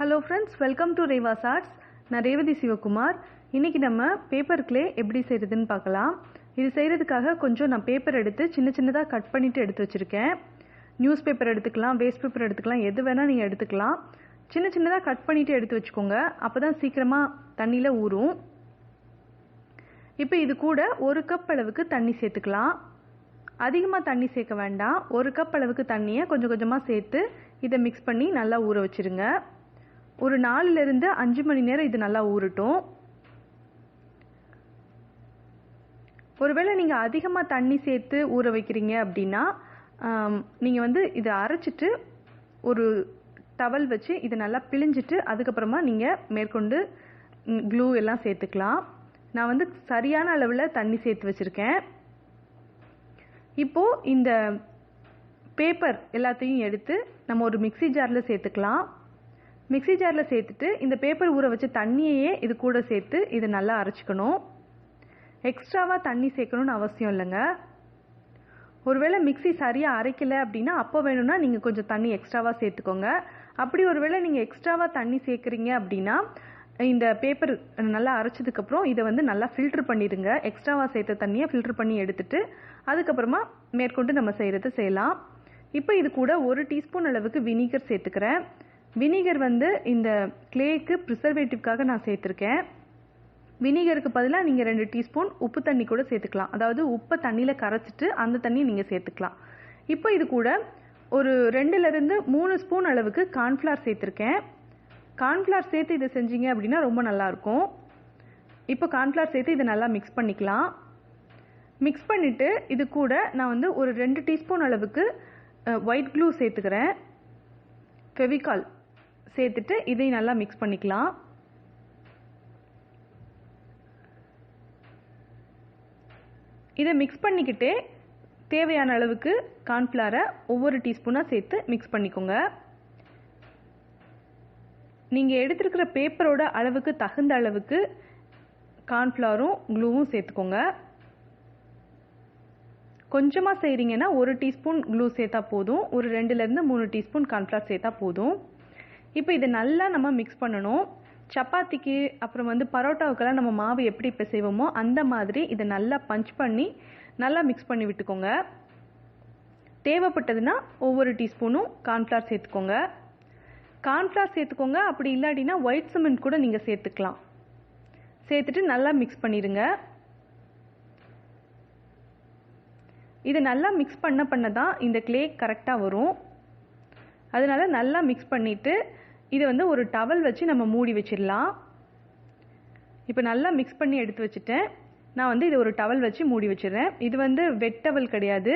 Hello friends, welcome to REVA'S Arts. நான் ரேவதி சிவகுமார். இன்னைக்கு நம்ம பேப்பர் கிளே எப்படி செய்யறதுன்னு பார்க்கலாம். இது செய்யறதுக்காக கொஞ்சம் நான் பேப்பர் எடுத்து சின்ன சின்னதா கட் பண்ணிட்டு எடுத்து வச்சிருக்கேன். நியூஸ் பேப்பர் எடுத்துக்கலாம், வேஸ்ட் பேப்பர் எடுத்துக்கலாம், எது வேணா நீங்க எடுத்துக்கலாம். சின்ன சின்னதா கட் பண்ணிட்டு எடுத்து வச்சுக்கோங்க. அப்பதான் சீக்கிரமா தண்ணியில ஊறும். இப்போ இது கூட 1 கப் அளவுக்கு தண்ணி சேர்த்துக்கலாம். அதிகமாக தண்ணி சேர்க்க வேண்டாம். 1 கப் அளவுக்கு தண்ணியை கொஞ்சம் கொஞ்சமாக சேர்த்து இதை மிக்ஸ் பண்ணி நல்லா ஊற வச்சிருங்க. ஒரு 4லிருந்து 5 மணி நேரம் இது நல்லா ஊறட்டும். ஒருவேளை நீங்கள் அதிகமாக தண்ணி சேர்த்து ஊற வைக்கிறீங்க அப்படின்னா நீங்கள் இதை அரைச்சிட்டு ஒரு டவல் வச்சு இதை நல்லா பிழிஞ்சிட்டு அதுக்கப்புறமா நீங்கள் மேற்கொண்டு க்ளூ எல்லாம் சேர்த்துக்கலாம். நான் சரியான அளவில் தண்ணி சேர்த்து வச்சுருக்கேன். இப்போ இந்த பேப்பர் எல்லாத்தையும் எடுத்து நம்ம ஒரு மிக்ஸி ஜாரில் சேர்த்துக்கலாம். மிக்ஸி ஜாரில் சேர்த்துட்டு இந்த பேப்பர் ஊற வச்ச தண்ணியையே இது கூட சேர்த்து இதை நல்லா அரைச்சிக்கணும். எக்ஸ்ட்ராவாக தண்ணி சேர்க்கணும்னு அவசியம் இல்லைங்க. ஒருவேளை மிக்ஸி சரியாக அரைக்கலை அப்படின்னா அப்போ வேணும்னா நீங்கள் கொஞ்சம் தண்ணி எக்ஸ்ட்ராவாக சேர்த்துக்கோங்க. அப்படி ஒருவேளை நீங்கள் எக்ஸ்ட்ராவாக தண்ணி சேர்க்குறீங்க அப்படின்னா இந்த பேப்பர் நல்லா அரைச்சதுக்கப்புறம் இதை நல்லா ஃபில்டர் பண்ணிடுங்க. எக்ஸ்ட்ராவாக சேர்த்த தண்ணியை ஃபில்டர் பண்ணி எடுத்துட்டு அதுக்கப்புறமா மேற்கொண்டு நம்ம செய்யலாம். இப்போ இது கூட 1 டீஸ்பூன் அளவுக்கு வினிகர் சேர்த்துக்கிறேன். வினிகர் இந்த கிளேக்கு ப்ரிசர்வேட்டிவ்காக நான் சேர்த்துருக்கேன். வினிகருக்கு பதிலாக நீங்கள் 2 டீஸ்பூன் உப்பு தண்ணி கூட சேர்த்துக்கலாம். அதாவது உப்பை தண்ணியில் கரைச்சிட்டு அந்த தண்ணியை நீங்கள் சேர்த்துக்கலாம். இப்போ இது கூட ஒரு 2லிருந்து 3 ஸ்பூன் அளவுக்கு கார்ன்ஃப்ளவர் சேர்த்துருக்கேன். கார்ன்ஃப்ளவர் சேர்த்து இதை செஞ்சீங்க அப்படின்னா ரொம்ப நல்லாயிருக்கும். இப்போ கார்ன்ஃப்ளவர் சேர்த்து இதை நல்லா மிக்ஸ் பண்ணிக்கலாம். மிக்ஸ் பண்ணிவிட்டு இது கூட நான் ஒரு 2 டீஸ்பூன் அளவுக்கு ஒயிட் க்ளூ சேர்த்துக்கிறேன். ஃபெவிகால் சேர்த்துட்டு இதையும் நல்லா மிக்ஸ் பண்ணிக்கலாம். இதை மிக்ஸ் பண்ணிக்கிட்டே தேவையான அளவுக்கு கார்ன்ஃப்ளவரை ஒவ்வொரு டீஸ்பூனாக சேர்த்து மிக்ஸ் பண்ணிக்கோங்க. நீங்கள் எடுத்துருக்கிற பேப்பரோட அளவுக்கு தகுந்த அளவுக்கு கார்ன்ஃப்ளவரும் க்ளூவும் சேர்த்துக்கோங்க. கொஞ்சமாக செய்கிறீங்கன்னா 1 டீஸ்பூன் க்ளூ சேர்த்தா போதும். ஒரு 2லிருந்து 3 டீஸ்பூன் கார்ன்ஃப்ளவர் சேர்த்தா போதும். இப்போ இதை நல்லா நம்ம மிக்ஸ் பண்ணணும். சப்பாத்திக்கு அப்புறம் பரோட்டாவுக்கெல்லாம் நம்ம மாவு எப்படி இப்போ செய்வோமோ அந்த மாதிரி இதை நல்லா பஞ்ச் பண்ணி நல்லா மிக்ஸ் பண்ணி விட்டுக்கோங்க. தேவைப்பட்டதுன்னா ஒவ்வொரு டீஸ்பூனும் கார்ன்ஃப்ளவர் சேர்த்துக்கோங்க. கார்ன்ஃப்ளவர் சேர்த்துக்கோங்க. அப்படி இல்லாட்டினா ஒயிட் சிமெண்ட் கூட நீங்கள் சேர்த்துக்கலாம். சேர்த்துட்டு நல்லா மிக்ஸ் பண்ணிடுங்க. இது நல்லா மிக்ஸ் பண்ண தான் இந்த கிளே கரெக்டாக வரும். அதனால நல்லா மிக்ஸ் பண்ணிவிட்டு இதை ஒரு டவல் வச்சு நம்ம மூடி வச்சிடலாம். இப்போ நல்லா மிக்ஸ் பண்ணி எடுத்து வச்சுட்டேன். நான் இதை ஒரு டவல் வச்சு மூடி வச்சிடுறேன். இது வெட் டவல் கிடையாது,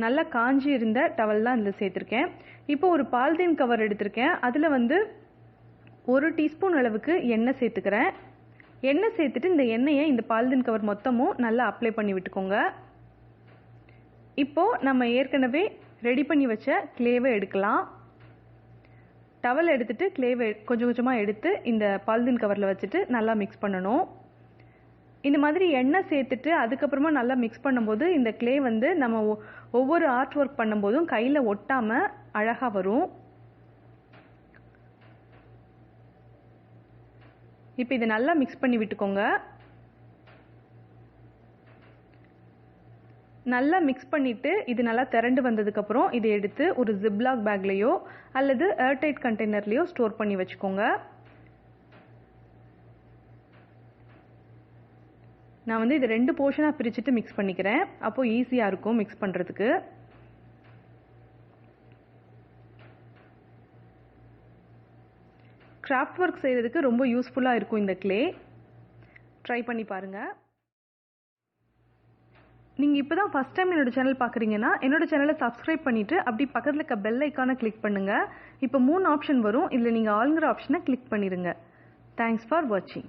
நல்லா காஞ்சி இருந்த டவல் தான் இதில் சேர்த்துருக்கேன். இப்போ ஒரு பாலித்தீன் கவர் எடுத்திருக்கேன். அதில் 1 டீஸ்பூன் அளவுக்கு எண்ணெய் சேர்த்துக்கிறேன். எண்ணெய் சேர்த்துட்டு இந்த எண்ணெயை இந்த பாலித்தீன் கவர் மொத்தமும் நல்லா அப்ளை பண்ணி விட்டுக்கோங்க. இப்போது நம்ம ஏற்கனவே ரெடி பண்ணி வச்ச கிளேவை எடுக்கலாம். டவல் எடுத்துட்டு கிளேவை கொஞ்சம் கொஞ்சமாக எடுத்து இந்த பாலித்தீன் கவரில் வச்சுட்டு நல்லா மிக்ஸ் பண்ணணும். இந்த மாதிரி எண்ணெய் சேர்த்துட்டு அதுக்கப்புறமா நல்லா மிக்ஸ் பண்ணும்போது இந்த கிளே நம்ம ஒவ்வொரு ஆர்ட் ஒர்க் பண்ணும்போதும் கையில் ஒட்டாமல் அழகாக வரும். இப்போ இதை நல்லா மிக்ஸ் பண்ணி விட்டுக்கோங்க. நல்லா மிக்ஸ் பண்ணிவிட்டு இது நல்லா திரண்டு வந்ததுக்கப்புறம் இதை எடுத்து ஒரு ஜிப்லாக் பேக்லேயோ அல்லது ஏர்டைட் கண்டெய்னர்லேயோ ஸ்டோர் பண்ணி வச்சுக்கோங்க. நான் இது 2 போர்ஷனாக பிரிச்சுட்டு மிக்ஸ் பண்ணிக்கிறேன். அப்போது ஈஸியாக இருக்கும் மிக்ஸ் பண்ணுறதுக்கு. கிராஃப்ட் ஒர்க் செய்கிறதுக்கு ரொம்ப யூஸ்ஃபுல்லாக இருக்கும் இந்த கிளே. ட்ரை பண்ணி பாருங்கள். நீங்கள் இப்போ தான் ஃபஸ்ட் டைம் என்னோட சேனல் பார்க்குறீங்கன்னா என்னோட சேனலை சப்ஸ்கிரைப் பண்ணிவிட்டு அப்படி பக்கத்தில் இருக்க பெல் ஐக்கானை கிளிக் பண்ணுங்கள். இப்போ 3 ஆப்ஷன் வரும். இதில் நீங்கள் ஆளுங்கிற ஆப்ஷனை கிளிக் பண்ணிடுங்க. தேங்க்ஸ் ஃபார் வாட்சிங்.